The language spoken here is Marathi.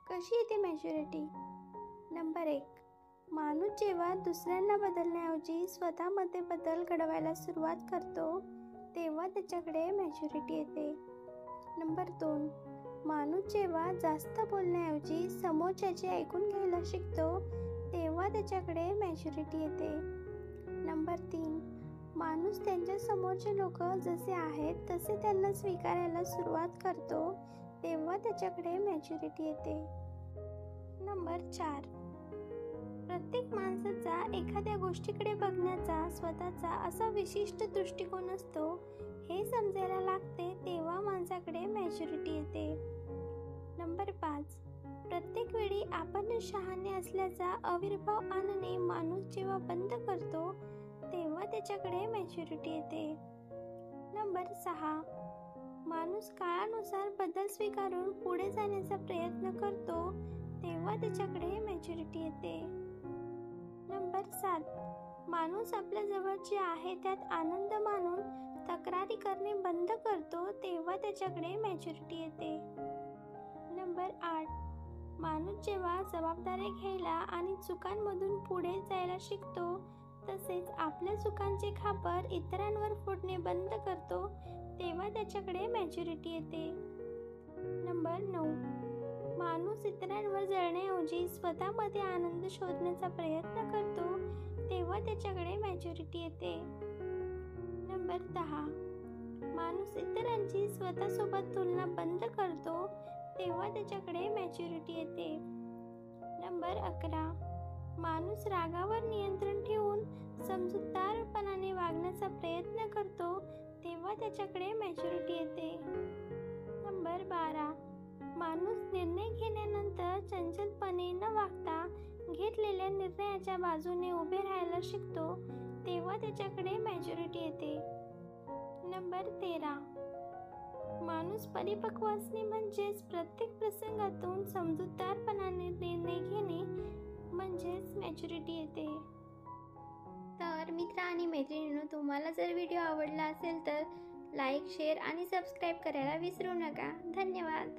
कशी येते मॅच्युरिटी? नंबर 1. माणूस जेव्हा दुसऱ्यांना बदलण्याऐवजी स्वतःमध्ये बदल घडवायला सुरुवात करतो तेव्हा त्याच्याकडे मॅच्युरिटी येते. नंबर 2. माणूस जेव्हा जास्त बोलण्याऐवजी समोरच्याचे ऐकून घ्यायला शिकतो तेव्हा त्याच्याकडे मॅच्युरिटी येते. नंबर 3. माणूस त्यांच्या समोरचे लोक जसे आहेत तसे त्यांना स्वीकारायला सुरुवात करतो तेव्हा त्याच्याकडे मॅच्युरिटी येते. नंबर 4. प्रत्येक माणसाचा एखाद्या गोष्टीकडे बघण्याचा स्वतःचा असा विशिष्ट दृष्टिकोन असतो हे समजायला लागते तेव्हा माणसाकडे मॅच्युरिटी येते. नंबर 5. प्रत्येक वेळी आपण शहाणे असल्याचा आविर्भाव आणणे माणूस जेव्हा बंद करतो तेव्हा त्याच्याकडे मॅच्युरिटी येते. नंबर 6. माणूस काळानुसार बदल स्वीकारून पुढे जाण्याचा प्रयत्न करतो तेव्हा त्याच्याकडे मॅच्युरिटी येते. नंबर 7. माणूस आपल्या जवळ जे आहे त्यात आनंद मानून तक्रारी करणे बंद करतो तेव्हा त्याच्याकडे मॅच्युरिटी येते. नंबर 8. माणूस जेव्हा जबाबदारी घ्यायला आणि चुकांमधून पुढे जायला शिकतो तसेच आपल्या चुकांचे खापर इतरांवर फोडणे बंद करतो तेव्हा त्याच्याकडे मॅच्युरिटी येते. नंबर 9. माणूस इतरांवर जळण्याऐवजी स्वतःमध्ये आनंद शोधण्याचा प्रयत्न करतो तेव्हा त्याच्याकडे मॅच्युरिटी येते. नंबर 10. माणूस इतरांची स्वतःसोबत तुलना बंद करतो तेव्हा त्याच्याकडे मॅच्युरिटी येते. नंबर 11. माणूस रागावर नियंत्रण ठेवून समजूतदारपणाने वागण्याचा प्रयत्न करतो तेव्हा त्याच्याकडे मॅच्युरिटी येते. नंबर 12. माणूस निर्णय घेण्यानंतर चंचलपणे न वागता घेतलेल्या निर्णयाच्या बाजूने उभे राहायला शिकतो तेव्हा त्याच्याकडे मॅच्युरिटी येते. नंबर 13. माणूस परिपक्व असणे म्हणजेच प्रत्येक प्रसंगातून समजूतदारपणाने निर्णय घेणे म्हणजेच मॅच्युरिटी येते. तर मित्र आणि मैत्रिणींनो, तुम्हाला जर व्हिडिओ आवडला असेल तर लाईक, शेअर आणि सबस्क्राईब करायला विसरू नका. धन्यवाद.